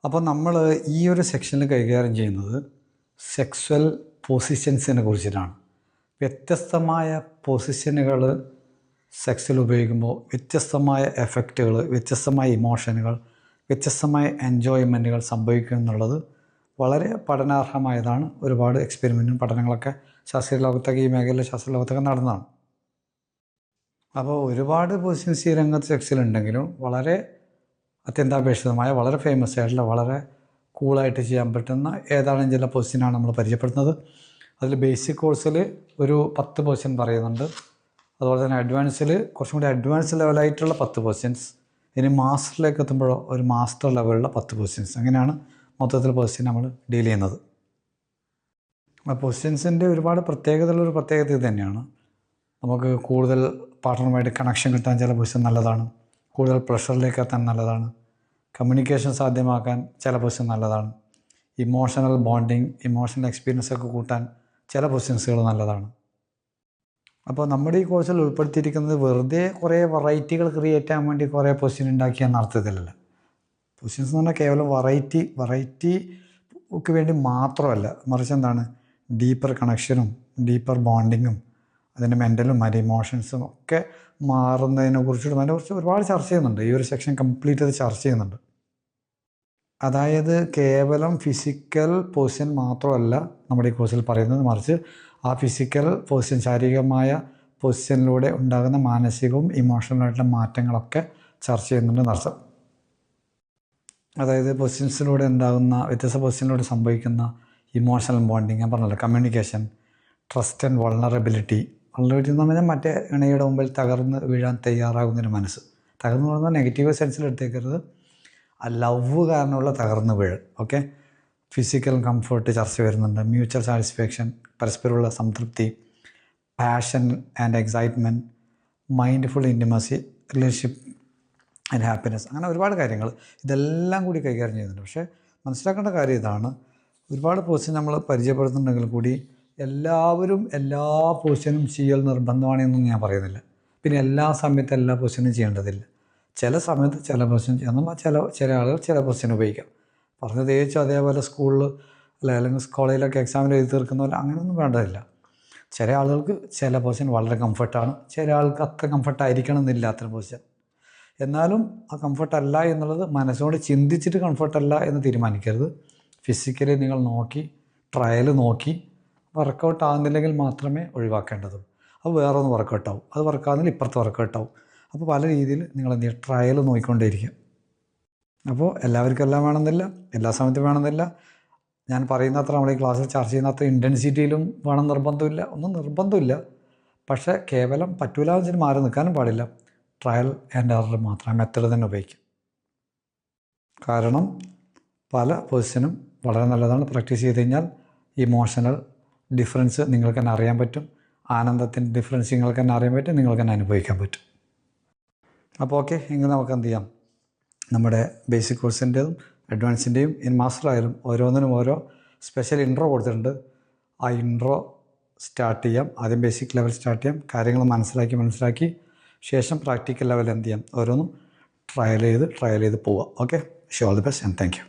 അപ്പോൾ നമ്മൾ ഈ ഒരു സെക്ഷനിൽ കൈകാര്യം ചെയ്യുന്നത് സെക്സ്വൽ പൊസിഷൻസിനെ കുറിച്ചിട്ടാണ്. വ്യത്യസ്തമായ പൊസിഷനുകൾ സെക്സിൽ ഉപയോഗിക്കുമ്പോൾ വ്യത്യസ്തമായ എഫക്റ്റുകൾ, വ്യത്യസ്തമായ ഇമോഷനുകൾ, വ്യത്യസ്തമായ എൻജോയ്മെൻറ്റുകൾ സംഭവിക്കും എന്നുള്ളത് വളരെ പഠനാർഹമായതാണ്. ഒരുപാട് എക്സ്പെരിമെൻറ്റും പഠനങ്ങളൊക്കെ ശാസ്ത്രീയ ലോകത്തൊക്കെ, ഈ മേഖലയിലെ ശാസ്ത്ര ലോകത്തൊക്കെ നടന്നതാണ്. അപ്പോൾ ഒരുപാട് പൊസിഷൻസ് ഈ രംഗത്ത് സെക്സിലുണ്ടെങ്കിലും വളരെ അത്യന്താപേക്ഷിതമായ, വളരെ ഫേമസ് ആയിട്ടുള്ള, വളരെ കൂളായിട്ട് ചെയ്യാൻ പറ്റുന്ന ഏതാനും ചില പൊസിഷനാണ് നമ്മൾ പരിചയപ്പെടുത്തുന്നത്. അതിൽ ബേസിക് കോഴ്സിൽ ഒരു 10 പൊസിഷൻ പറയുന്നുണ്ട്. അതുപോലെ തന്നെ അഡ്വാൻസിൽ കുറച്ചും കൂടി അഡ്വാൻസ് ലെവലായിട്ടുള്ള 10 പൊസിഷൻസ്, ഇനി മാസ്റ്ററിലേക്ക് എത്തുമ്പോഴോ ഒരു മാസ്റ്റർ ലെവലിലുള്ള 10 പൊസിഷൻസ്. അങ്ങനെയാണ് മൊത്തത്തിൽ പൊസിഷൻ നമ്മൾ ഡീൽ ചെയ്യുന്നത്. പൊസിഷൻസിൻ്റെ ഒരുപാട് പ്രത്യേകതയുള്ളൊരു പ്രത്യേകത ഇത് തന്നെയാണ്. നമുക്ക് കൂടുതൽ പാർട്ട്ണറുമായിട്ട് കണക്ഷൻ കിട്ടാൻ ചില പൊസിഷൻ നല്ലതാണ്, കൂടുതൽ പ്രഷറിലേക്ക് എത്താൻ നല്ലതാണ്, കമ്മ്യൂണിക്കേഷൻ സാധ്യമാക്കാൻ ചില പൊസിഷൻ നല്ലതാണ്, ഇമോഷണൽ ബോണ്ടിങ്, ഇമോഷണൽ എക്സ്പീരിയൻസ് ഒക്കെ കൂട്ടാൻ ചില പൊസിഷൻസുകൾ നല്ലതാണ്. അപ്പോൾ നമ്മുടെ ഈ കോഴ്സിൽ ഉൾപ്പെടുത്തിയിരിക്കുന്നത് വെറുതെ കുറേ വെറൈറ്റികൾ ക്രിയേറ്റ് ചെയ്യാൻ വേണ്ടി കുറേ പൊസിഷൻ ഉണ്ടാക്കിയ അർത്ഥത്തിലല്ല. പൊസിഷൻസ് എന്ന് പറഞ്ഞാൽ കേവലം വെറൈറ്റിക്ക് വേണ്ടി മാത്രമല്ല, മറിച്ച് എന്താണ്, ഡീപ്പർ കണക്ഷനും ഡീപ്പർ ബോണ്ടിങ്ങും അതിൻ്റെ മെൻ്റലും അതിൻ്റെ ഇമോഷൻസും ഒക്കെ മാറുന്നതിനെക്കുറിച്ചിട്ടും അതിനെക്കുറിച്ച് ഒരുപാട് ചർച്ച ചെയ്യുന്നുണ്ട്. ഈ ഒരു സെക്ഷൻ കംപ്ലീറ്റ് അത് ചർച്ച ചെയ്യുന്നുണ്ട്. അതായത് കേവലം ഫിസിക്കൽ പൊസിഷൻ മാത്രമല്ല നമ്മുടെ ഈ കോഴ്സിൽ പറയുന്നത്, മറിച്ച് ആ ഫിസിക്കൽ പൊസിഷൻ, ശാരീരികമായ പൊസിഷനിലൂടെ ഉണ്ടാകുന്ന മാനസികവും ഇമോഷണലായിട്ടുള്ള മാറ്റങ്ങളൊക്കെ ചർച്ച ചെയ്യുന്നുണ്ട് എന്നർത്ഥം. അതായത് പൊസിഷൻസിലൂടെ ഉണ്ടാകുന്ന, വ്യത്യസ്ത പൊസിഷനിലൂടെ സംഭവിക്കുന്ന ഇമോഷണൽ ബോണ്ടിങ്, ഞാൻ പറഞ്ഞല്ലോ, കമ്മ്യൂണിക്കേഷൻ, ട്രസ്റ്റ് ആൻഡ് വൾണറബിലിറ്റി എന്ന് പറഞ്ഞാൽ മറ്റേ ഇണയുടെ മുമ്പിൽ തകർന്ന് വീഴാൻ തയ്യാറാകുന്നൊരു മനസ്സ്. തകർന്ന് വീഴുന്ന നെഗറ്റീവ് സെൻസിൽ എടുത്തേക്കരുത്, ആ ലവ് കാരണമുള്ള തകർന്ന് വീഴൽ. ഓക്കെ, ഫിസിക്കൽ കംഫർട്ട് ചർച്ച വരുന്നുണ്ട്, മ്യൂച്വൽ സാറ്റിസ്ഫാക്ഷൻ, പരസ്പരമുള്ള സംതൃപ്തി, passion and excitement, mindful intimacy, relationship and happiness, അങ്ങനെ ഒരുപാട് കാര്യങ്ങൾ ഇതെല്ലാം കൂടി കൈകാര്യം ചെയ്യുന്നുണ്ട്. പക്ഷേ മനസ്സിലാക്കേണ്ട കാര്യം ഇതാണ്, ഒരുപാട് പൊസിഷൻ നമ്മൾ പരിചയപ്പെടുത്തുന്നുണ്ടെങ്കിൽ കൂടി എല്ലാവരും എല്ലാ പൊസിഷനും ചെയ്യൽ നിർബന്ധമാണെന്നൊന്നും ഞാൻ പറയുന്നില്ല. പിന്നെ എല്ലാ സമയത്തും എല്ലാ പൊസിഷനും ചെയ്യേണ്ടതില്ല. ചില സമയത്ത് ചില പൊസിഷൻ ചെയ്യണം, ചില ആളുകൾ ചില പൊസിഷൻ ഉപയോഗിക്കാം. പറഞ്ഞ് തേച്ചു അതേപോലെ സ്കൂളിൽ അല്ലെങ്കിൽ കോളേജിലൊക്കെ എക്സാമിൽ എഴുതി തീർക്കുന്ന പോലെ അങ്ങനെയൊന്നും വേണ്ടതില്ല. ചില ആളുകൾക്ക് ചില പൊസിഷൻ വളരെ കംഫർട്ടാണ്, ചില ആൾക്ക് അത്ര കംഫർട്ടായിരിക്കണം എന്നില്ല അത്തരം പൊസിഷൻ. എന്നാലും ആ കംഫർട്ടല്ല എന്നുള്ളത് മനസ്സോട് ചിന്തിച്ചിട്ട് കംഫർട്ടല്ല എന്ന് തീരുമാനിക്കരുത്. ഫിസിക്കലി നിങ്ങൾ നോക്കി, ട്രയൽ നോക്കി, വർക്കൗട്ട് ആകുന്നില്ലെങ്കിൽ മാത്രമേ ഒഴിവാക്കേണ്ടതും. അപ്പോൾ വേറെ ഒന്ന് വർക്കൗട്ടാവും, അത് വർക്കാകുന്നില്ല ഇപ്പുറത്ത് വർക്കൗട്ടാവും. അപ്പോൾ പല രീതിയിൽ നിങ്ങൾ എന്ത് ചെയ്യുക, ട്രയൽ നോക്കിക്കൊണ്ടേയിരിക്കുക. അപ്പോൾ എല്ലാവർക്കും എല്ലാം വേണമെന്നില്ല, എല്ലാ സമയത്തും വേണമെന്നില്ല. ഞാൻ പറയുന്നത്ര നമ്മൾ ഈ ക്ലാസ്സിൽ ചർച്ച ചെയ്യുന്നത്ര ഇൻറ്റൻസിറ്റിയിലും വേണം നിർബന്ധമില്ല, ഒന്നും നിർബന്ധമില്ല. പക്ഷേ കേവലം പറ്റൂലാന്ന് വെച്ചിട്ട് മാറി നിൽക്കാനും പാടില്ല. ട്രയൽ ആൻഡ് എറർ മാത്രം, മെത്തേഡ് തന്നെ ഉപയോഗിക്കും. കാരണം പല പൊസിഷനും വളരെ നല്ലതാണ്. പ്രാക്ടീസ് ചെയ്ത് കഴിഞ്ഞാൽ ഇമോഷണൽ ഡിഫറൻസ് നിങ്ങൾക്ക് തന്നെ അറിയാൻ പറ്റും, ആനന്ദത്തിൻ്റെ ഡിഫറൻസ് നിങ്ങൾക്ക് തന്നെ അറിയാൻ പറ്റും, നിങ്ങൾക്ക് തന്നെ അനുഭവിക്കാൻ പറ്റും. അപ്പോൾ ഓക്കെ, എങ്കിൽ നമുക്ക് എന്ത് ചെയ്യാം, നമ്മുടെ ബേസിക് കോഴ്സിൻ്റെതും അഡ്വാൻസിൻ്റെയും ഇൻ മാസ്റ്റർ ആയാലും ഓരോന്നിനും ഓരോ സ്പെഷ്യൽ ഇൻട്രോ കൊടുത്തിട്ടുണ്ട്. ആ ഇൻട്രോ സ്റ്റാർട്ട് ചെയ്യാം. ആദ്യം ബേസിക് ലെവൽ സ്റ്റാർട്ട് ചെയ്യാം, കാര്യങ്ങൾ മനസ്സിലാക്കി ശേഷം പ്രാക്ടിക്കൽ ലെവൽ എന്ത് ചെയ്യാം, ഓരോന്നും ട്രയൽ ചെയ്ത് പോവുക. Okay, wish you all the best and thank you.